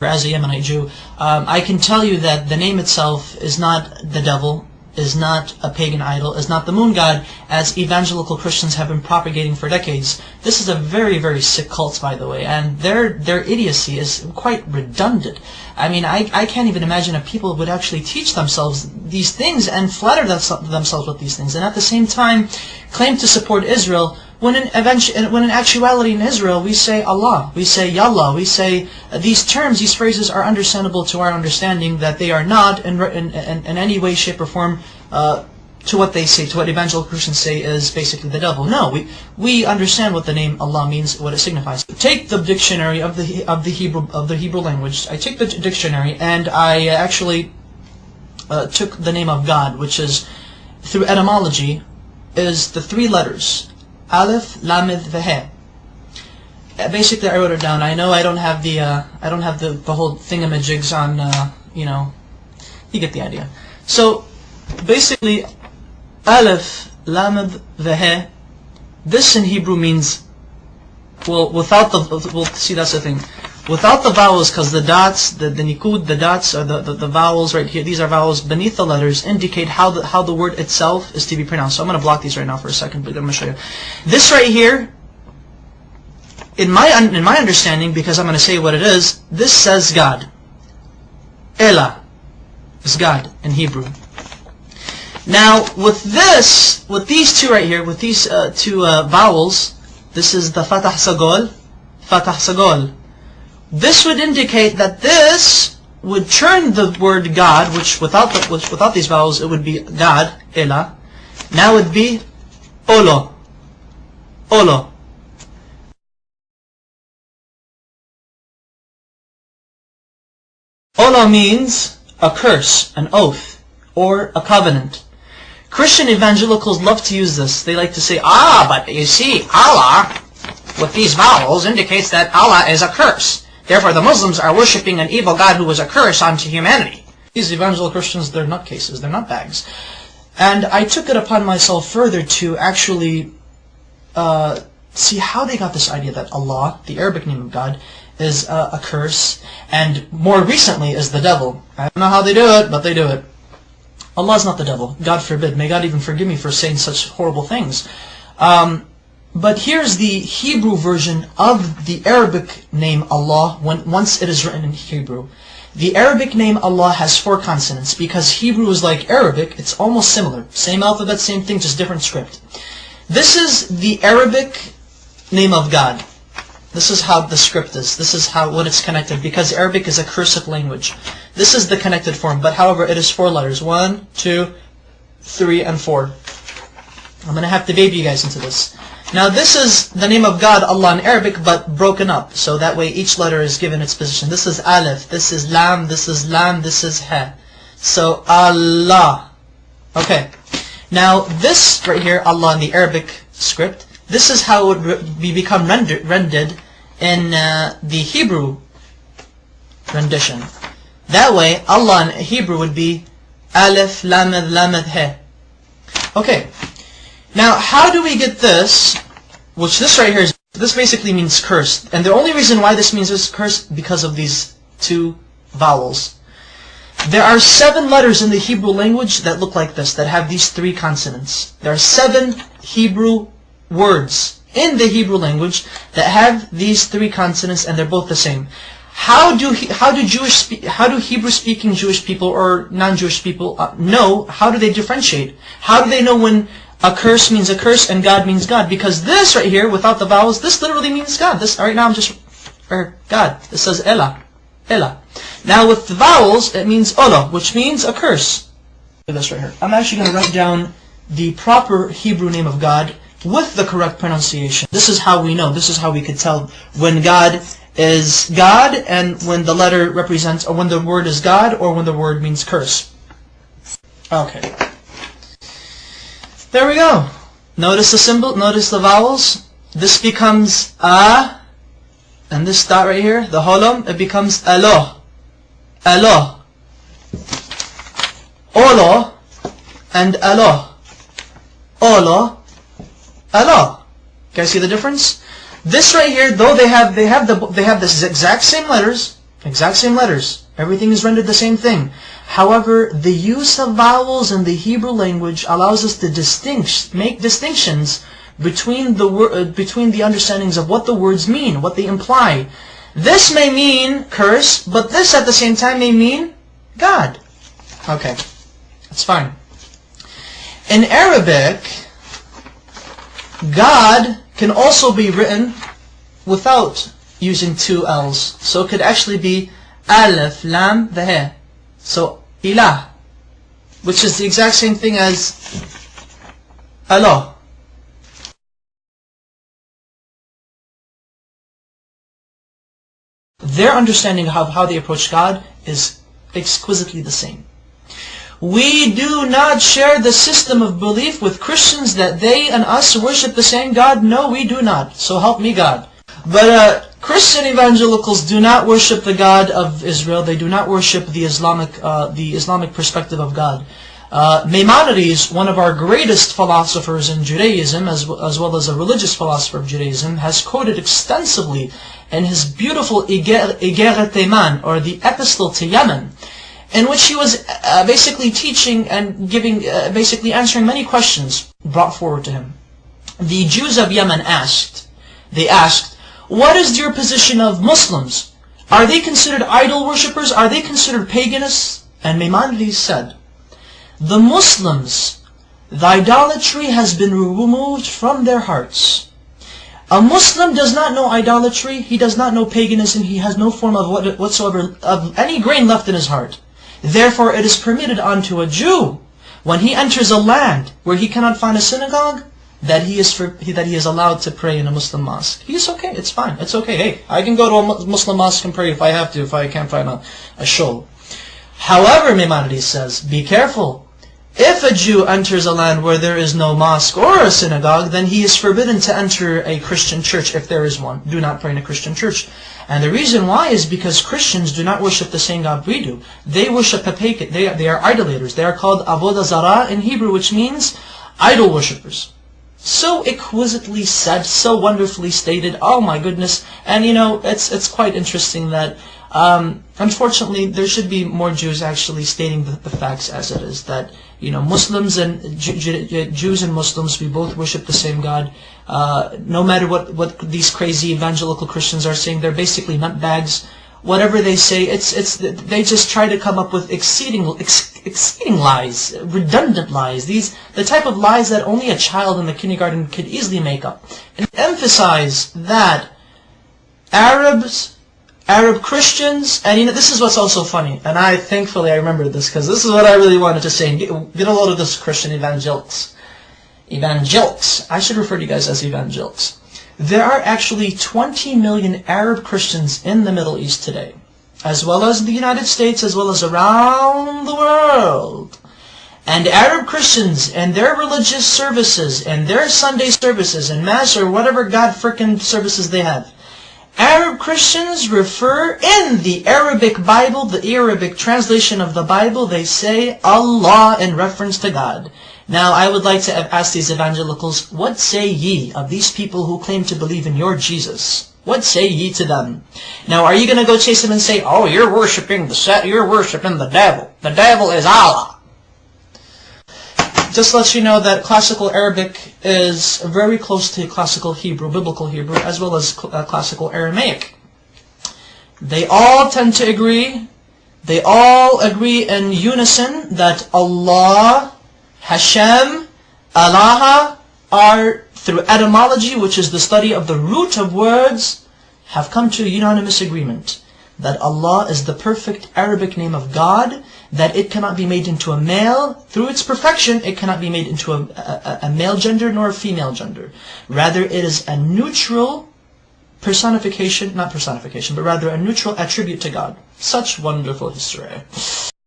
as a Yemenite Jew, I can tell you that the name itself is not the devil, is not a pagan idol, is not the moon god, as evangelical Christians have been propagating for decades. This is a very, very sick cult, by the way, and their idiocy is quite redundant. I mean, I can't even imagine if people would actually teach themselves these things and flatter themselves with these things, and at the same time claim to support Israel, when in actuality in Israel we say Allah, we say Yallah, we say these terms, these phrases are understandable to our understanding, that they are not in any way, shape or form to what they say, to what evangelical Christians say is basically the devil. No, we understand what the name Allah means, what it signifies. Take the dictionary of the Hebrew language. I take the dictionary and I actually took the name of God, which is, through etymology, is the three letters Aleph, Lamed, Veh. Basically, I wrote it down. I know I don't have the whole thingamajigs on, you get the idea. So basically, Aleph, Lamed, Veh. This in Hebrew means, well, without the, see, that's the thing. Without the vowels, because the dots, the nikud, the dots, or the vowels right here, these are vowels beneath the letters, indicate how the word itself is to be pronounced. So I'm going to block these right now for a second, but I'm going to show you. This right here, in my understanding, because I'm going to say what it is, this says God. Elah is God in Hebrew. Now, with these two right here, with these two vowels, this is the Fatah Sagol, Fatah Sagol. This would indicate that this would turn the word God, which without these vowels it would be God, Elah. Now it would be Olo, Olo. Olo means a curse, an oath, or a covenant. Christian evangelicals love to use this. They like to say, but you see, Allah, with these vowels, indicates that Allah is a curse. Therefore, the Muslims are worshipping an evil God who was a curse onto humanity. These evangelical Christians, they're nutcases, they're nutbags. And I took it upon myself further to actually see how they got this idea that Allah, the Arabic name of God, is a curse, and more recently is the devil. I don't know how they do it, but they do it. Allah is not the devil. God forbid. May God even forgive me for saying such horrible things. But here's the Hebrew version of the Arabic name Allah once it is written in Hebrew. The Arabic name Allah has 4 consonants because Hebrew is like Arabic. It's almost similar. Same alphabet, same thing, just different script. This is the Arabic name of God. This is how the script is. This is when it's connected, because Arabic is a cursive language. This is the connected form, but however it is 4 letters. 1, 2, 3, and 4. I'm going to have to baby you guys into this. Now this is the name of God, Allah, in Arabic, but broken up. So that way each letter is given its position. This is Aleph, this is Lam, this is Lam, this is Ha. So Allah. Okay. Now this right here, Allah in the Arabic script, this is how it would become rendered in the Hebrew rendition. That way, Allah in Hebrew would be Aleph, Lamed, Lamed, He. Okay. Now, how do we get this? Which this right here, this basically means cursed. And the only reason why this means is cursed because of these 2 vowels. There are 7 letters in the Hebrew language that look like this, that have these 3 consonants. There are 7 Hebrew words in the Hebrew language that have these 3 consonants, and they're both the same. How do Hebrew-speaking Jewish people or non-Jewish people know? How do they differentiate? How do they know when a curse means a curse and God means God? Because this right here, without the vowels, this literally means God. This right now, God. This says Elah, Elah. Now with the vowels, it means Ola, which means a curse. Look at this right here. I'm actually going to write down the proper Hebrew name of God with the correct pronunciation. This is how we know. This is how we could tell when God is God, and when the letter represents, or when the word is God, or when the word means curse. Okay. There we go. Notice the symbol, notice the vowels. This becomes A, and this dot right here, the holom, it becomes Alo. Alo. Olo, and Alo. Olo, Alo. Can you see the difference? This right here, though they have the exact same letters, Exact same letters. Everything is rendered the same thing. However, the use of vowels in the Hebrew language allows us to make distinctions between the understandings of what the words mean, what they imply. This may mean curse, but this at the same time may mean God. Okay, that's fine. In Arabic, God can also be written without using two L's. So it could actually be Alif, Lam, the He. So, Ilah, which is the exact same thing as Allah. Their understanding of how they approach God is exquisitely the same. We do not share the system of belief with Christians that they and us worship the same God. No, we do not. So help me God. But Christian evangelicals do not worship the God of Israel. They do not worship the Islamic perspective of God. Maimonides, one of our greatest philosophers in Judaism, as well as a religious philosopher of Judaism, has quoted extensively in his beautiful Igeret Teman, or the Epistle to Yemen, in which he was basically teaching and basically answering many questions brought forward to him. The Jews of Yemen asked, what is your position of Muslims? Are they considered idol worshippers? Are they considered paganists? And Maimonides said, the Muslims, the idolatry has been removed from their hearts. A Muslim does not know idolatry, he does not know paganism, he has no form of whatsoever of any grain left in his heart. Therefore it is permitted unto a Jew, when he enters a land where he cannot find a synagogue, that he is allowed to pray in a Muslim mosque. He's okay, it's fine, it's okay. Hey, I can go to a Muslim mosque and pray if I have to, if I can't find a shul. However, Maimonides says, be careful. If a Jew enters a land where there is no mosque or a synagogue, then he is forbidden to enter a Christian church if there is one. Do not pray in a Christian church. And the reason why is because Christians do not worship the same God we do. They worship a pagan. They are idolaters. They are called Avodah Zarah in Hebrew, which means idol worshippers. So exquisitely said, so wonderfully stated. Oh my goodness. And you know, it's quite interesting that unfortunately there should be more Jews actually stating the facts as it is, that you know, Muslims and Jews and Muslims, we both worship the same God. No matter what these crazy evangelical Christians are saying, they're basically nutbags. Whatever they say, they just try to come up with exceeding lies, redundant lies. The type of lies that only a child in the kindergarten could easily make up. And emphasize that Arab Christians, and you know, this is what's also funny, and thankfully I remembered this, because this is what I really wanted to say, and get a load of this, Christian evangelics. I should refer to you guys as evangelics. There are actually 20 million Arab Christians in the Middle East today, as well as the United States, as well as around the world. And Arab Christians and their religious services, and their Sunday services, and Mass, or whatever God frickin' services they have, Arab Christians refer in the Arabic Bible, the Arabic translation of the Bible, they say Allah in reference to God. Now I would like to ask these evangelicals, what say ye of these people who claim to believe in your Jesus? What say ye to them? Now are you going to go chase them and say, oh, you're worshiping the devil. The devil is Allah. Just let you know that classical Arabic is very close to classical Hebrew, biblical Hebrew, as well as classical Aramaic. They all tend to agree, they all agree in unison that Allah, Hashem, Allah are, through etymology, which is the study of the root of words, have come to a unanimous agreement that Allah is the perfect Arabic name of God, that it cannot be made into a male. Through its perfection, it cannot be made into a male gender nor a female gender. Rather, it is a neutral personification, not personification, but rather a neutral attribute to God. Such wonderful history.